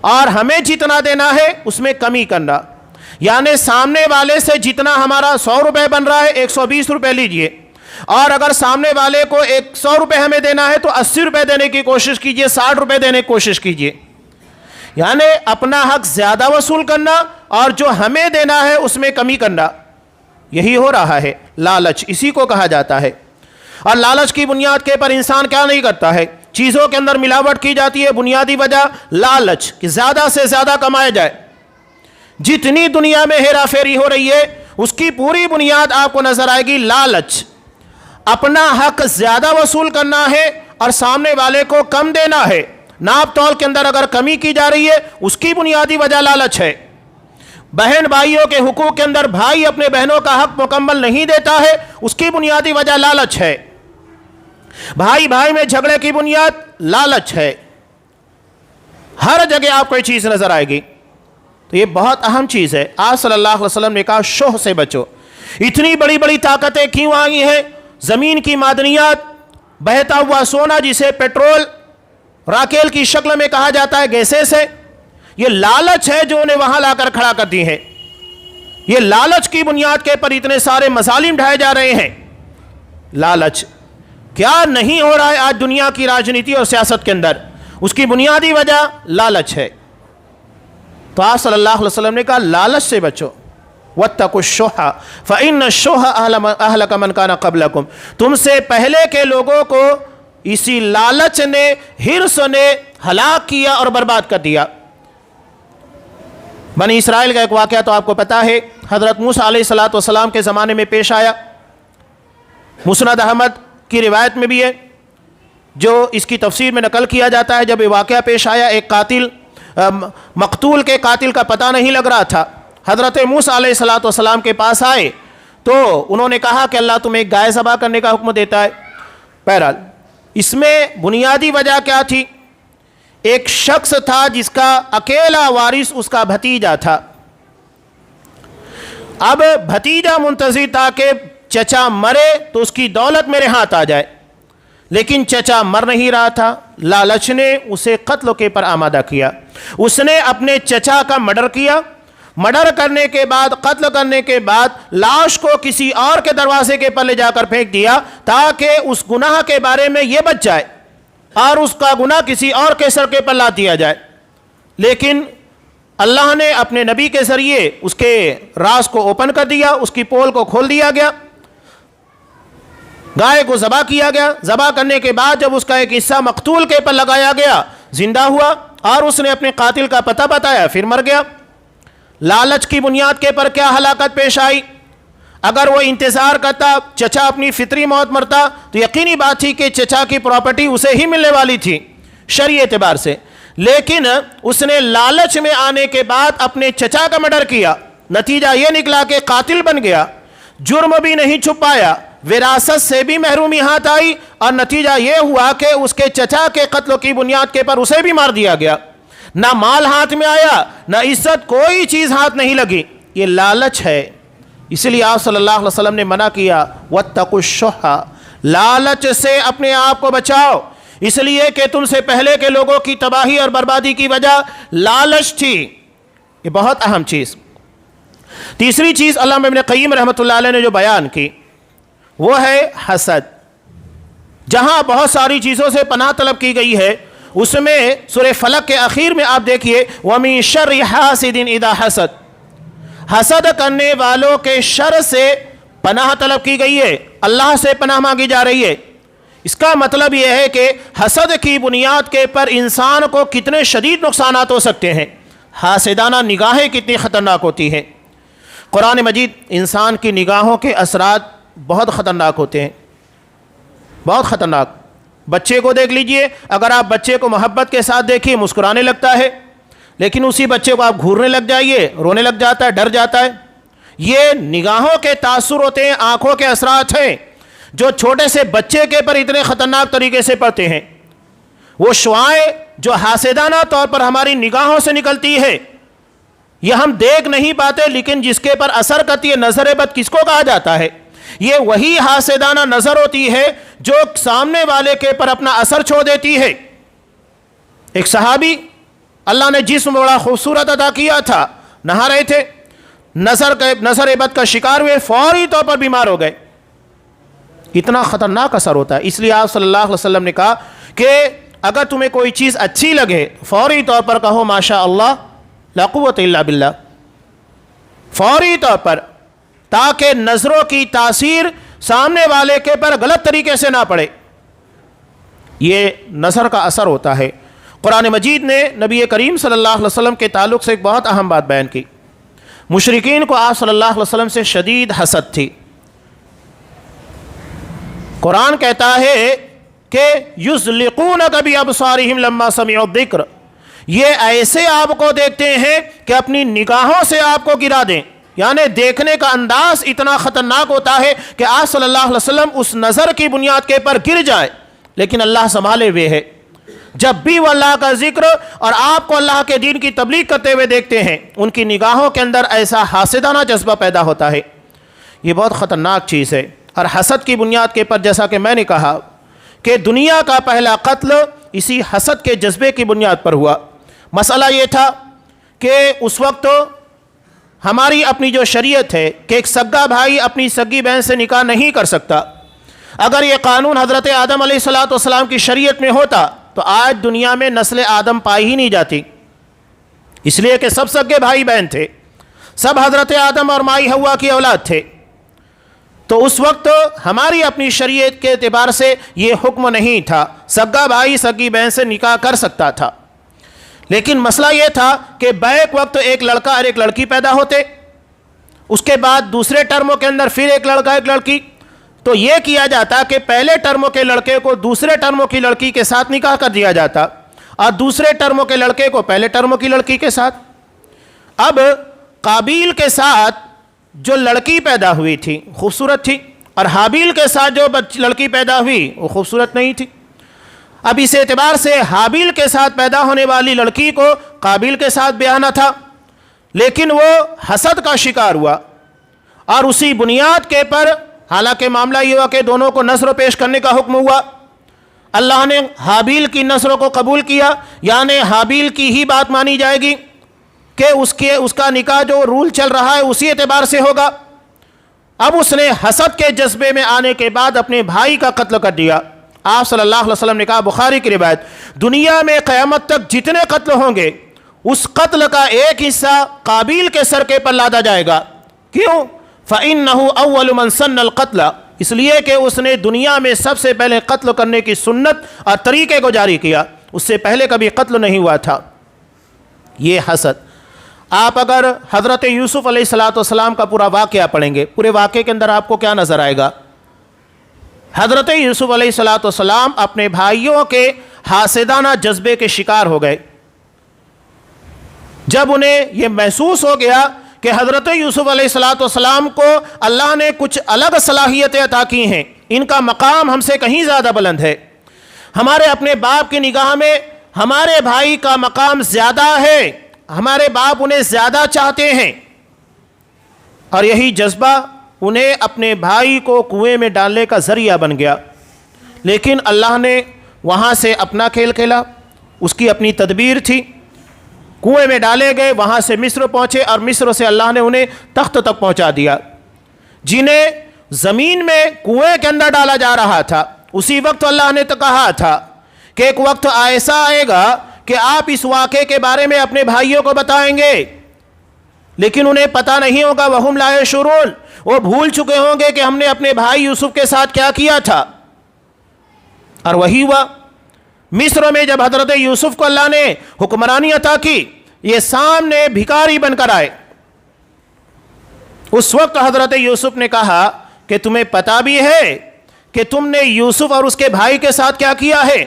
اور ہمیں جتنا دینا ہے اس میں کمی کرنا، یعنی سامنے والے سے جتنا ہمارا 100 روپے بن رہا ہے 120 روپے لیجئے، اور اگر سامنے والے کو 100 روپے ہمیں دینا ہے تو 80 روپے دینے کی کوشش کیجئے، 60 روپے دینے کی کوشش کیجئے، یعنی اپنا حق زیادہ وصول کرنا اور جو ہمیں دینا ہے اس میں کمی کرنا۔ یہی ہو رہا ہے، لالچ اسی کو کہا جاتا ہے۔ اور لالچ کی بنیاد کے پر انسان کیا نہیں کرتا ہے؟ چیزوں کے اندر ملاوٹ کی جاتی ہے، بنیادی وجہ لالچ، کہ زیادہ سے زیادہ کمایا جائے۔ جتنی دنیا میں ہیرا پھیری ہو رہی ہے اس کی پوری بنیاد آپ کو نظر آئے گی لالچ، اپنا حق زیادہ وصول کرنا ہے اور سامنے والے کو کم دینا ہے۔ ناپ تول کے اندر اگر کمی کی جا رہی ہے اس کی بنیادی وجہ لالچ ہے۔ بہن بھائیوں کے حقوق کے اندر بھائی اپنے بہنوں کا حق مکمل نہیں دیتا ہے، اس کی بنیادی وجہ لالچ ہے۔ بھائی بھائی میں جھگڑے کی بنیاد لالچ ہے۔ ہر جگہ آپ کو یہ چیز نظر آئے گی، تو یہ بہت اہم چیز ہے۔ آپ صلی اللہ علیہ وسلم نے کہا شح سے بچو۔ اتنی بڑی بڑی طاقتیں کیوں آئی ہیں؟ زمین کی معدنیات، بہتا ہوا سونا جسے پیٹرول، راکیل کی شکل میں کہا جاتا ہے، گیسیں سے، یہ لالچ ہے جو انہیں وہاں لا کر کھڑا کر دی ہے۔ یہ لالچ کی بنیاد کے پر اتنے سارے مظالم ڈھائے جا رہے ہیں۔ لالچ کیا نہیں ہو رہا ہے آج دنیا کی راجنیتی اور سیاست کے اندر؟ اس کی بنیادی وجہ لالچ ہے۔ تو آپ صلی اللہ علیہ وسلم نے کہا لالچ سے بچو۔ وَاتَّقُوا الشُّحَّ فَإِنَّ الشُّحَّ أَهْلَكَ مَنْ كَانَ قَبْلَكُمْ، تم سے پہلے کے لوگوں کو اسی لالچ نے، حرص نے ہلاک کیا اور برباد کر دیا۔ بنی اسرائیل کا ایک واقعہ تو آپ کو پتا ہے، حضرت موسیٰ علیہ السلام کے زمانے میں پیش آیا۔ مسند احمد کی روایت میں بھی ہے، جو اس کی تفسیر میں نقل کیا جاتا ہے، جب یہ واقعہ پیش آیا، ایک قاتل مقتول کے قاتل کا پتہ نہیں لگ رہا تھا، حضرت موسیٰ علیہ السلام کے پاس آئے تو انہوں نے کہا کہ اللہ تمہیں ایک گائے ذبح کرنے کا حکم دیتا ہے۔ بہرحال اس میں بنیادی وجہ کیا تھی؟ ایک شخص تھا جس کا اکیلا وارث اس کا بھتیجا تھا۔ اب بھتیجا منتظر تھا کہ چچا مرے تو اس کی دولت میرے ہاتھ آ جائے، لیکن چچا مر نہیں رہا تھا۔ لالچ نے اسے قتل کے پر آمادہ کیا۔ اس نے اپنے چچا کا مرڈر کیا، مرڈر کرنے کے بعد، قتل کرنے کے بعد لاش کو کسی اور کے دروازے کے پر لے جا کر پھینک دیا تاکہ اس گناہ کے بارے میں یہ بچ جائے اور اس کا گناہ کسی اور کے سر کے پر لا دیا جائے۔ لیکن اللہ نے اپنے نبی کے ذریعے اس کے راز کو اوپن کر دیا، اس کی پول کو کھول دیا گیا، گائے کو ذبح کیا گیا۔ ذبح کرنے کے بعد جب اس کا ایک حصہ مقتول کے پر لگایا گیا، زندہ ہوا اور اس نے اپنے قاتل کا پتہ بتایا، پھر مر گیا۔ لالچ کی بنیاد کے پر کیا ہلاکت پیش آئی؟ اگر وہ انتظار کرتا چچا اپنی فطری موت مرتا تو یقینی بات تھی کہ چچا کی پراپرٹی اسے ہی ملنے والی تھی شرعی اعتبار سے، لیکن اس نے لالچ میں آنے کے بعد اپنے چچا کا مرڈر کیا، نتیجہ یہ نکلا کہ قاتل بن گیا، جرم بھی نہیں چھپایا، وراثت سے بھی محرومی ہاتھ آئی، اور نتیجہ یہ ہوا کہ اس کے چچا کے قتل کی بنیاد کے پر اسے بھی مار دیا گیا۔ نہ مال ہاتھ میں آیا، نہ عزت، کوئی چیز ہاتھ نہیں لگی۔ یہ لالچ ہے، اس لیے آپ صلی اللہ علیہ وسلم نے منع کیا واتقوا الشح، لالچ سے اپنے آپ کو بچاؤ، اس لیے کہ تم سے پہلے کے لوگوں کی تباہی اور بربادی کی وجہ لالچ تھی۔ یہ بہت اہم چیز۔ تیسری چیز علامہ ابن قیم رحمۃ اللہ علیہ نے جو بیان کی وہ ہے حسد۔ جہاں بہت ساری چیزوں سے پناہ طلب کی گئی ہے، اس میں سورہ فلق کے اخیر میں آپ دیکھیے وَمِن شَرِّ حَاسِدٍ اِذَا حَسَد، حسد کرنے والوں کے شر سے پناہ طلب کی گئی ہے، اللہ سے پناہ مانگی جا رہی ہے۔ اس کا مطلب یہ ہے کہ حسد کی بنیاد کے پر انسان کو کتنے شدید نقصانات ہو سکتے ہیں، حاسدانہ نگاہیں کتنی خطرناک ہوتی ہیں۔ قرآن مجید انسان کی نگاہوں کے اثرات بہت خطرناک ہوتے ہیں، بہت خطرناک۔ بچے کو دیکھ لیجئے، اگر آپ بچے کو محبت کے ساتھ دیکھیے مسکرانے لگتا ہے، لیکن اسی بچے کو آپ گھورنے لگ جائیے، رونے لگ جاتا ہے، ڈر جاتا ہے۔ یہ نگاہوں کے تاثر ہوتے ہیں، آنکھوں کے اثرات ہیں جو چھوٹے سے بچے کے پر اتنے خطرناک طریقے سے پڑتے ہیں۔ وہ شعاعیں جو حاسدانہ طور پر ہماری نگاہوں سے نکلتی ہے، یہ ہم دیکھ نہیں پاتے، لیکن جس کے پر اثر کرتی ہے، نظر بد کس کو کہا جاتا ہے؟ یہ وہی حاسدانہ نظر ہوتی ہے جو سامنے والے کے پر اپنا اثر چھوڑ دیتی ہے۔ ایک صحابی، اللہ نے جسم بڑا خوبصورت عطا کیا تھا، نہا رہے تھے، نظر بد کا شکار ہوئے، فوری طور پر بیمار ہو گئے۔ اتنا خطرناک اثر ہوتا ہے، اس لیے آپ صلی اللہ علیہ وسلم نے کہا کہ اگر تمہیں کوئی چیز اچھی لگے فوری طور پر کہو ماشاء اللہ لا قوت الا باللہ، فوری طور پر، تاکہ نظروں کی تاثیر سامنے والے کے پر غلط طریقے سے نہ پڑے۔ یہ نظر کا اثر ہوتا ہے۔ قرآن مجید نے نبی کریم صلی اللہ علیہ وسلم کے تعلق سے ایک بہت اہم بات بیان کی۔ مشرکین کو آپ صلی اللہ علیہ وسلم سے شدید حسد تھی۔ قرآن کہتا ہے کہ یُزْلِقُونَکَ بِأَبْصَارِهِمْ لَمَّا سَمِعُوا الذِّکْرَ، یہ ایسے آپ کو دیکھتے ہیں کہ اپنی نگاہوں سے آپ کو گرا دیں، یعنی دیکھنے کا انداز اتنا خطرناک ہوتا ہے کہ آپ صلی اللہ علیہ وسلم اس نظر کی بنیاد کے پر گر جائے، لیکن اللہ سنبھالے ہوئے ہے۔ جب بھی وہ اللہ کا ذکر اور آپ کو اللہ کے دین کی تبلیغ کرتے ہوئے دیکھتے ہیں، ان کی نگاہوں کے اندر ایسا حاسدانہ جذبہ پیدا ہوتا ہے۔ یہ بہت خطرناک چیز ہے۔ اور حسد کی بنیاد کے پر جیسا کہ میں نے کہا کہ دنیا کا پہلا قتل اسی حسد کے جذبے کی بنیاد پر ہوا۔ مسئلہ یہ تھا کہ اس وقت ہماری اپنی جو شریعت ہے کہ ایک سگا بھائی اپنی سگی بہن سے نکاح نہیں کر سکتا، اگر یہ قانون حضرت آدم علیہ السلام کی شریعت میں ہوتا تو آج دنیا میں نسل آدم پائی ہی نہیں جاتی، اس لیے کہ سب سگے بھائی بہن تھے، سب حضرت آدم اور مائی حوا کی اولاد تھے۔ تو اس وقت ہماری اپنی شریعت کے اعتبار سے یہ حکم نہیں تھا، سگا بھائی سگی بہن سے نکاح کر سکتا تھا، لیکن مسئلہ یہ تھا کہ بیک وقت ایک لڑکا اور ایک لڑکی پیدا ہوتے، اس کے بعد دوسرے ٹرموں کے اندر پھر ایک لڑکا ایک لڑکی، تو یہ کیا جاتا کہ پہلے ٹرموں کے لڑکے کو دوسرے ٹرموں کی لڑکی کے ساتھ نکاح کر دیا جاتا اور دوسرے ٹرموں کے لڑکے کو پہلے ٹرموں کی لڑکی کے ساتھ۔ اب قابیل کے ساتھ جو لڑکی پیدا ہوئی تھی خوبصورت تھی، اور حابیل کے ساتھ جو لڑکی پیدا ہوئی وہ خوبصورت نہیں تھی۔ اب اس اعتبار سے حابیل کے ساتھ پیدا ہونے والی لڑکی کو قابیل کے ساتھ بیاہ نہ تھا، لیکن وہ حسد کا شکار ہوا، اور اسی بنیاد کے پر حالانکہ معاملہ یہ ہوا کہ دونوں کو نذر پیش کرنے کا حکم ہوا، اللہ نے حابیل کی نذروں کو قبول کیا، یعنی حابیل کی ہی بات مانی جائے گی کہ اس کا نکاح جو رول چل رہا ہے اسی اعتبار سے ہوگا۔ اب اس نے حسد کے جذبے میں آنے کے بعد اپنے بھائی کا قتل کر دیا۔ آپ صلی اللہ علیہ وسلم نے کہا، بخاری کی روایت، دنیا میں قیامت تک جتنے قتل ہوں گے اس قتل کا ایک حصہ قابیل کے سر کے پر لادا جائے گا۔ کیوں؟ فَإِنَّهُ أَوَّلُ مَنْ سَنَّ الْقَتْلَ، اس لیے کہ اس نے دنیا میں سب سے پہلے قتل کرنے کی سنت اور طریقے کو جاری کیا، اس سے پہلے کبھی قتل نہیں ہوا تھا۔ یہ حسد۔ آپ اگر حضرت یوسف علیہ السلام کا پورا واقعہ پڑھیں گے، پورے واقعے کے اندر آپ کو کیا نظر آئے گا؟ حضرت یوسف علیہ السلام اپنے بھائیوں کے حاسدانہ جذبے کے شکار ہو گئے۔ جب انہیں یہ محسوس ہو گیا کہ حضرت یوسف علیہ السلام کو اللہ نے کچھ الگ صلاحیتیں عطا کی ہیں، ان کا مقام ہم سے کہیں زیادہ بلند ہے، ہمارے اپنے باپ کی نگاہ میں ہمارے بھائی کا مقام زیادہ ہے، ہمارے باپ انہیں زیادہ چاہتے ہیں، اور یہی جذبہ انہیں اپنے بھائی کو کنویں میں ڈالنے کا ذریعہ بن گیا، لیکن اللہ نے وہاں سے اپنا کھیل کھیلا، اس کی اپنی تدبیر تھی۔ کنویں میں ڈالے گئے، وہاں سے مصر پہنچے، اور مصر سے اللہ نے انہیں تخت تک پہنچا دیا۔ جنہیں زمین میں کنویں کے اندر ڈالا جا رہا تھا، اسی وقت اللہ نے تو کہا تھا کہ ایک وقت ایسا آئے گا کہ آپ اس واقعے کے بارے میں اپنے بھائیوں کو بتائیں گے، لیکن انہیں پتہ نہیں ہوگا، وہم لا یشعرون، وہ بھول چکے ہوں گے کہ ہم نے اپنے بھائی یوسف کے ساتھ کیا کیا تھا۔ اور وہی ہوا مصر میں، جب حضرت یوسف کو اللہ نے حکمرانی عطا کی، یہ سامنے بھکاری بن کر آئے۔ اس وقت حضرت یوسف نے کہا کہ تمہیں پتہ بھی ہے کہ تم نے یوسف اور اس کے بھائی کے ساتھ کیا کیا ہے؟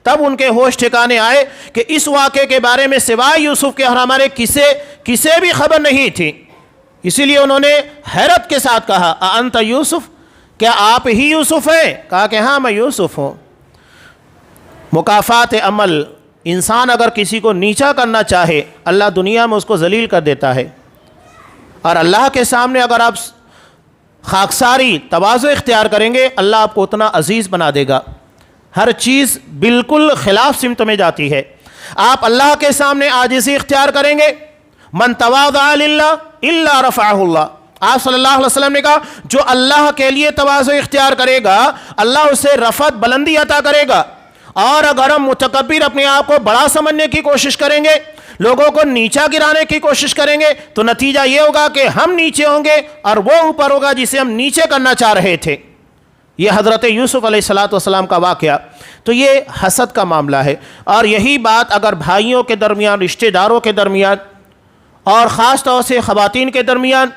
تب ان کے ہوش ٹھکانے آئے کہ اس واقعے کے بارے میں سوائے یوسف کے اور ہمارے کسے بھی خبر نہیں تھی۔ اسی لیے انہوں نے حیرت کے ساتھ کہا اَأَنْتَ یوسف، کیا آپ ہی یوسف ہیں؟ کہا کہ ہاں میں یوسف ہوں۔ مکافات عمل، انسان اگر کسی کو نیچا کرنا چاہے اللہ دنیا میں اس کو ذلیل کر دیتا ہے، اور اللہ کے سامنے اگر آپ خاکساری تواضع اختیار کریں گے اللہ آپ کو اتنا عزیز بنا دے گا۔ ہر چیز بالکل خلاف سمت میں جاتی ہے۔ آپ اللہ کے سامنے عاجزی اختیار کریں گے، من تواضع للہ الا رفعہ اللہ، آپ صلی اللہ علیہ وسلم نے کہا جو اللہ کے لیے تواضع اختیار کرے گا اللہ اسے رفعت بلندی عطا کرے گا۔ اور اگر ہم متکبر اپنے آپ کو بڑا سمجھنے کی کوشش کریں گے، لوگوں کو نیچا گرانے کی کوشش کریں گے، تو نتیجہ یہ ہوگا کہ ہم نیچے ہوں گے اور وہ اوپر ہوگا جسے ہم نیچے کرنا چاہ رہے تھے۔ یہ حضرت یوسف علیہ السلام کا واقعہ، تو یہ حسد کا معاملہ ہے۔ اور یہی بات اگر بھائیوں کے درمیان، رشتہ داروں کے درمیان، اور خاص طور سے خواتین کے درمیان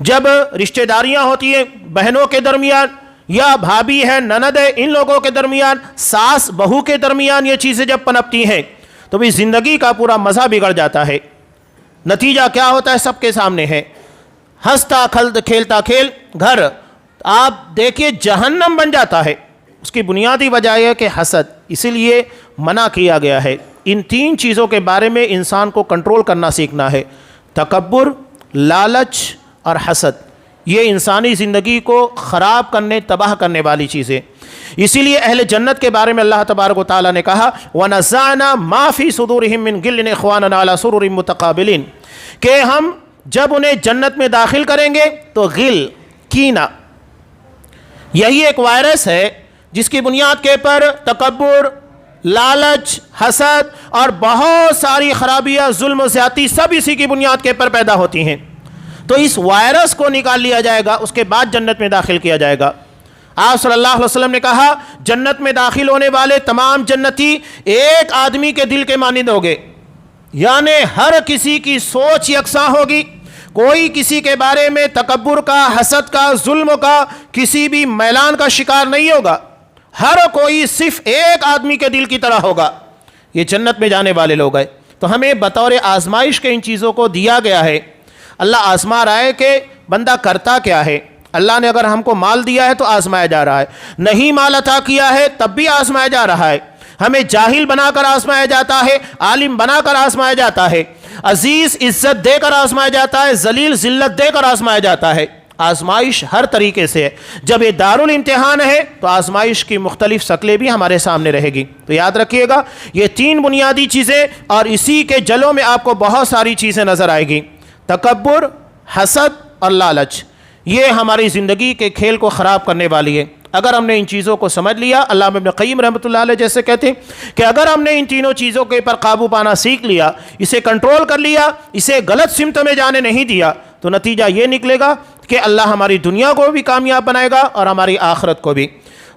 جب رشتہ داریاں ہوتی ہیں، بہنوں کے درمیان یا بھابھی ہے، نند ہے، ان لوگوں کے درمیان، ساس بہو کے درمیان یہ چیزیں جب پنپتی ہیں تو بھی زندگی کا پورا مزہ بگڑ جاتا ہے۔ نتیجہ کیا ہوتا ہے سب کے سامنے ہے، ہنستا کھیلتا کھیل گھر آپ دیکھیے جہنم بن جاتا ہے۔ اس کی بنیادی وجہ یہ ہے کہ حسد، اسی لیے منع کیا گیا ہے۔ ان تین چیزوں کے بارے میں انسان کو کنٹرول کرنا سیکھنا ہے، تکبر، لالچ اور حسد۔ یہ انسانی زندگی کو خراب کرنے، تباہ کرنے والی چیزیں۔ اسی لیے اہل جنت کے بارے میں اللہ تبارک و تعالیٰ نے کہا وَنَزَعْنَا مَا فِي صُدُورِهِم مِّن غِلٍّ إِخْوَانًا عَلَىٰ سُرُرٍ مُتَقَابِلِينَ، کہ ہم جب انہیں جنت میں داخل کریں گے تو غل، کینہ، یہی ایک وائرس ہے جس کی بنیاد کے پر تکبر، لالچ، حسد اور بہت ساری خرابیاں، ظلم و زیادتی سب اسی کی بنیاد کے پر پیدا ہوتی ہیں۔ تو اس وائرس کو نکال لیا جائے گا، اس کے بعد جنت میں داخل کیا جائے گا۔ آپ صلی اللہ علیہ وسلم نے کہا جنت میں داخل ہونے والے تمام جنتی ایک آدمی کے دل کے مانند ہوگے، یعنی ہر کسی کی سوچ یکساں ہوگی، کوئی کسی کے بارے میں تکبر کا، حسد کا، ظلم کا، کسی بھی میلان کا شکار نہیں ہوگا، ہر کوئی صرف ایک آدمی کے دل کی طرح ہوگا۔ یہ جنت میں جانے والے لوگ ہیں۔ تو ہمیں بطور آزمائش کے ان چیزوں کو دیا گیا ہے۔ اللہ آزما رہا ہے کہ بندہ کرتا کیا ہے۔ اللہ نے اگر ہم کو مال دیا ہے تو آزمایا جا رہا ہے، نہیں مال عطا کیا ہے تب بھی آزمایا جا رہا ہے۔ ہمیں جاہل بنا کر آزمایا جاتا ہے، عالم بنا کر آزمایا جاتا ہے، عزیز عزت دے کر آزمایا جاتا ہے، ذلیل ذلت دے کر آزمایا جاتا ہے۔ آزمائش ہر طریقے سے ہے۔ جب یہ دارالامتحان ہے تو آزمائش کی مختلف شکلیں بھی ہمارے سامنے رہے گی۔ تو یاد رکھیے گا یہ تین بنیادی چیزیں، اور اسی کے جلوں میں آپ کو بہت ساری چیزیں نظر آئے گی، تکبر، حسد اور لالچ۔ یہ ہماری زندگی کے کھیل کو خراب کرنے والی ہے۔ اگر ہم نے ان چیزوں کو سمجھ لیا، علامہ ابن قیم رحمۃ اللہ علیہ جیسے کہتے ہیں کہ اگر ہم نے ان تینوں چیزوں کے پر قابو پانا سیکھ لیا، اسے کنٹرول کر لیا، اسے غلط سمت میں جانے نہیں دیا، تو نتیجہ یہ نکلے گا کہ اللہ ہماری دنیا کو بھی کامیاب بنائے گا اور ہماری آخرت کو بھی۔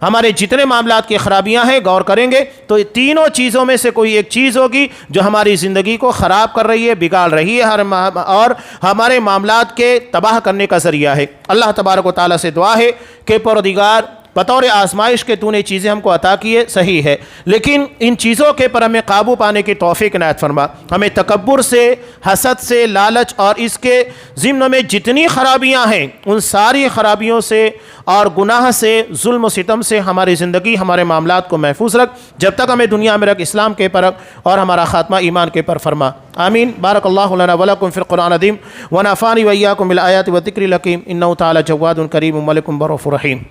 ہمارے جتنے معاملات کی خرابیاں ہیں غور کریں گے تو تینوں چیزوں میں سے کوئی ایک چیز ہوگی جو ہماری زندگی کو خراب کر رہی ہے، بگاڑ رہی ہے اور ہمارے معاملات کے تباہ کرنے کا ذریعہ ہے۔ اللہ تبارک و تعالیٰ سے دعا ہے کہ پروردگار بطور آزمائش کے تو نے چیزیں ہم کو عطا کی ہے، صحیح ہے، لیکن ان چیزوں کے پر ہمیں قابو پانے کی توفیق عنایت فرما، ہمیں تکبر سے، حسد سے، لالچ اور اس کے ضمن میں جتنی خرابیاں ہیں ان ساری خرابیوں سے اور گناہ سے، ظلم و ستم سے ہماری زندگی، ہمارے معاملات کو محفوظ رکھ، جب تک ہمیں دنیا میں رکھ، اسلام کے پر رکھ اور ہمارا خاتمہ ایمان کے پر فرما، آمین۔ بارک اللہ لنا ولکم فی القرآن العظیم ونفعنی وإیاکم بالآیات والذکر الحکیم، انہ تعالی جواد کریم ملک بر رحیم۔